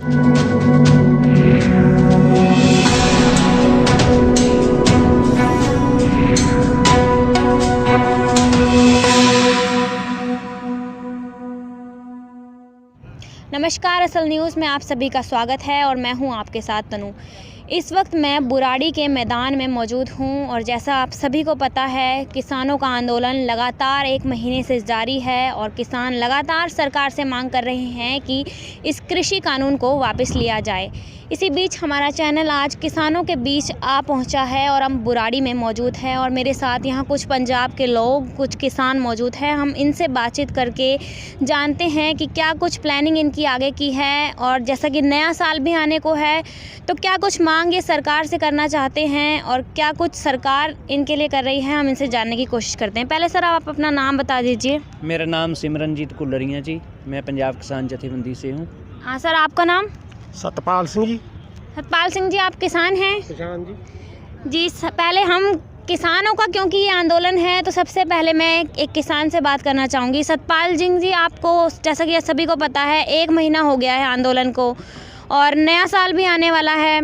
नमस्कार, असल न्यूज़ में आप सभी का स्वागत है और मैं हूं आपके साथ तनु। इस वक्त मैं बुराड़ी के मैदान में मौजूद हूं और जैसा आप सभी को पता है, किसानों का आंदोलन लगातार 1 महीने से जारी है और किसान लगातार सरकार से मांग कर रहे हैं कि इस कृषि कानून को वापस लिया जाए। इसी बीच हमारा चैनल आज किसानों के बीच आ पहुंचा है और हम बुराड़ी में मौजूद हैं और मेरे साथ यहां कुछ पंजाब के लोग, कुछ किसान मौजूद हैं। हम इनसे बातचीत करके जानते हैं कि क्या कुछ प्लानिंग इनकी आगे की है और जैसा कि नया साल भी आने को है, तो क्या कुछ मांग ये सरकार से करना चाहते हैं और क्या कुछ सरकार इनके लिए कर रही है, हम इनसे जानने की कोशिश करते हैं। पहले सर आप अपना नाम बता दीजिए। मेरा नाम सिमरनजीत कुलरिया जी, मैं पंजाब किसान जथेबंदी से हूँ। हाँ सर, आपका नाम? सतपाल सिंह जी। सतपाल सिंह जी, आप किसान हैं? किसान जी। पहले हम किसानों का, क्योंकि ये आंदोलन है, तो सबसे पहले मैं एक किसान से बात करना चाहूँगी। सतपाल सिंह जी, आपको जैसा कि सभी को पता है 1 महीना हो गया है आंदोलन को और नया साल भी आने वाला है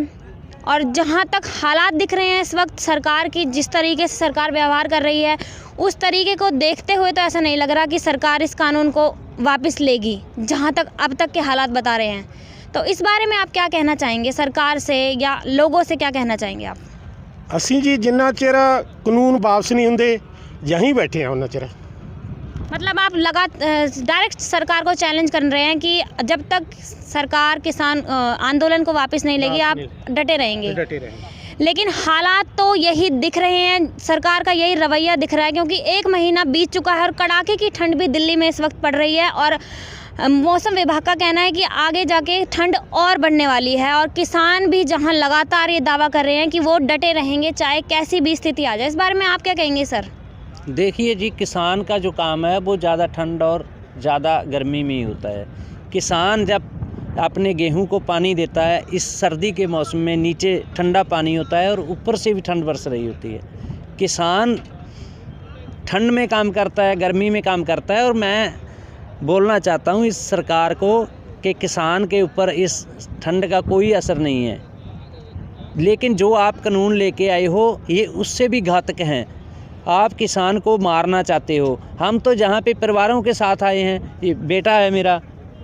और जहाँ तक हालात दिख रहे हैं इस वक्त सरकार की, जिस तरीके से सरकार व्यवहार कर रही है, उस तरीके को देखते हुए तो ऐसा नहीं लग रहा कि सरकार इस कानून को वापस लेगी, जहाँ तक अब तक के हालात बता रहे हैं। तो इस बारे में आप क्या कहना चाहेंगे सरकार से या लोगों से, क्या कहना चाहेंगे आप? ਅਸੀਂ ਜੀ जिन्ना चिर कानून वापस नहीं होंगे यहीं बैठे हैं उन्ना चिर। मतलब आप डायरेक्ट सरकार को चैलेंज कर रहे हैं कि जब तक सरकार किसान आंदोलन को वापस नहीं लेगी, आप डटे रहेंगे। लेकिन हालात तो यही दिख रहे हैं, सरकार का यही रवैया दिख रहा है, क्योंकि 1 महीना बीत चुका है और कड़ाके की ठंड भी दिल्ली में इस वक्त पड़ रही है और मौसम विभाग का कहना है कि आगे जाके ठंड और बढ़ने वाली है और किसान भी जहां लगातार ये दावा कर रहे हैं कि वो डटे रहेंगे चाहे कैसी भी स्थिति आ जाए। इस बारे में आप क्या कहेंगे सर? देखिए जी, किसान का जो काम है वो ज़्यादा ठंड और ज़्यादा गर्मी में ही होता है। किसान जब अपने गेहूं को पानी देता है, इस सर्दी के मौसम में नीचे ठंडा पानी होता है और ऊपर से भी ठंड बरस रही होती है। किसान ठंड में काम करता है, गर्मी में काम करता है और मैं बोलना चाहता हूँ इस सरकार को कि किसान के ऊपर इस ठंड का कोई असर नहीं है, लेकिन जो आप कानून लेके आए हो ये उससे भी घातक हैं। आप किसान को मारना चाहते हो। हम तो जहाँ पे परिवारों के साथ आए हैं, ये बेटा है मेरा,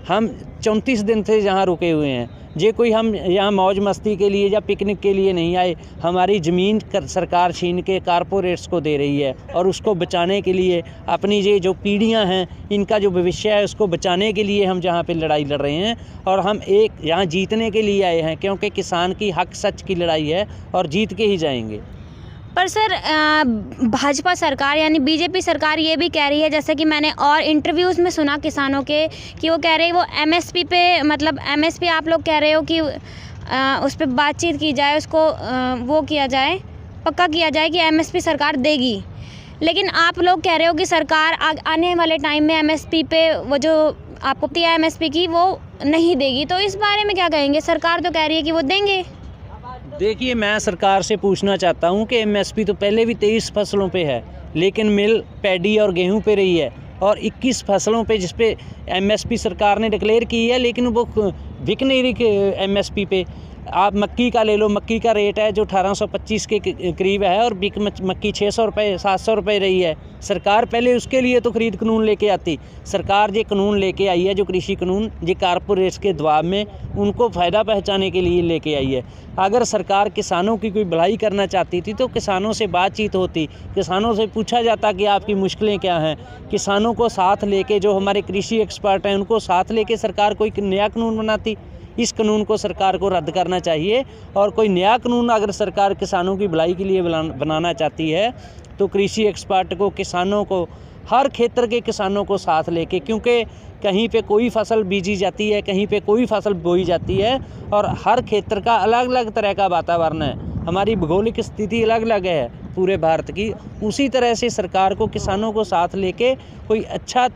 हम 34 दिन से यहाँ रुके हुए हैं। ये कोई हम यहाँ मौज मस्ती के लिए या पिकनिक के लिए नहीं आए। हमारी ज़मीन सरकार छीन के कारपोरेट्स को दे रही है और उसको बचाने के लिए, अपनी ये जो पीढ़ियाँ हैं इनका जो भविष्य है उसको बचाने के लिए हम जहाँ पे लड़ाई लड़ रहे हैं और हम एक यहाँ जीतने के लिए आए हैं, क्योंकि किसान की हक सच की लड़ाई है और जीत के ही जाएंगे। पर सर भाजपा सरकार यानी बीजेपी सरकार ये भी कह रही है, जैसे कि मैंने और इंटरव्यूज़ में सुना किसानों के, कि वो कह रहे हैं वो एमएसपी पे, मतलब एमएसपी आप लोग कह रहे हो कि उस पर बातचीत की जाए, उसको वो किया जाए, पक्का किया जाए कि एमएसपी सरकार देगी। लेकिन आप लोग कह रहे हो कि सरकार आने वाले टाइम में एमएसपी पे वो जो आपको पता है एमएसपी की, वो नहीं देगी। तो इस बारे में क्या कहेंगे? सरकार तो कह रही है कि वो देंगे। देखिए, मैं सरकार से पूछना चाहता हूं कि एमएसपी तो पहले भी 23 फसलों पे है, लेकिन मिल पैडी और गेहूं पे रही है और 21 फसलों पे जिस पे एमएसपी सरकार ने डिक्लेयर की है, लेकिन वो बिक नहीं रही एमएसपी पे। आप मक्की का ले लो, मक्की का रेट है जो 1825 के करीब है और बिक मक्की 600 रुपये 700 रुपये रही है। सरकार पहले उसके लिए तो खरीद कानून लेके आती। सरकार ये कानून लेके आई है जो कृषि कानून, ये कारपोरेट्स के दबाव में उनको फ़ायदा पहुंचाने के लिए लेके आई है। अगर सरकार किसानों की कोई भलाई करना चाहती थी तो किसानों से बातचीत होती, किसानों से पूछा जाता कि आपकी मुश्किलें क्या हैं। किसानों को साथ लेके, जो हमारे कृषि एक्सपर्ट हैं उनको साथ लेके सरकार कोई नया कानून बनाती। इस कानून को सरकार को रद्द करना चाहिए और कोई नया कानून अगर सरकार किसानों की भलाई के लिए बनाना चाहती है तो कृषि एक्सपर्ट को, किसानों को, हर क्षेत्र के किसानों को साथ लेके, क्योंकि कहीं पे कोई फसल बीजी जाती है, कहीं पे कोई फसल बोई जाती है और हर क्षेत्र का अलग अलग तरह का वातावरण है। हमारी भौगोलिक स्थिति अलग अलग है पूरे भारत की। उसी तरह से सरकार को किसानों को साथ लेके कोई अच्छा,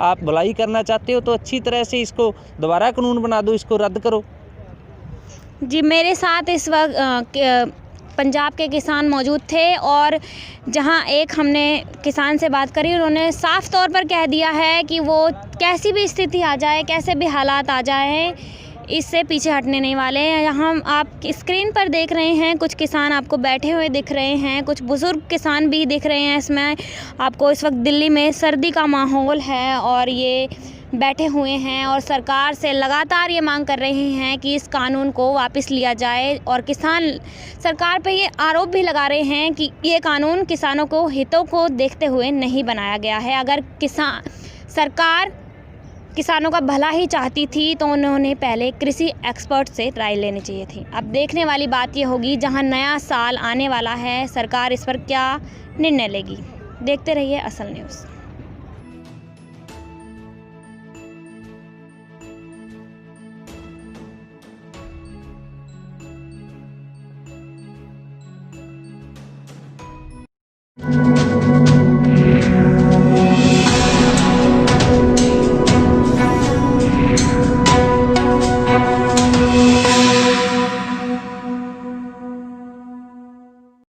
आप भलाई करना चाहते हो तो अच्छी तरह से इसको दोबारा कानून बना दो, इसको रद्द करो। जी, मेरे साथ इस वक्त पंजाब के किसान मौजूद थे और जहां एक हमने किसान से बात करी, उन्होंने साफ तौर पर कह दिया है कि वो कैसी भी स्थिति आ जाए, कैसे भी हालात आ जाए, इससे पीछे हटने नहीं वाले हैं। यहाँ आप स्क्रीन पर देख रहे हैं कुछ किसान आपको बैठे हुए दिख रहे हैं, कुछ बुज़ुर्ग किसान भी दिख रहे हैं। इसमें आपको इस वक्त दिल्ली में सर्दी का माहौल है और ये बैठे हुए हैं और सरकार से लगातार ये मांग कर रहे हैं कि इस कानून को वापस लिया जाए। और किसान सरकार पे ये आरोप भी लगा रहे हैं कि ये कानून किसानों को हितों को देखते हुए नहीं बनाया गया है। अगर सरकार किसानों का भला ही चाहती थी तो उन्होंने पहले कृषि एक्सपर्ट से राय लेनी चाहिए थी। अब देखने वाली बात ये होगी, जहां नया साल आने वाला है, सरकार इस पर क्या निर्णय लेगी। देखते रहिए असल न्यूज़।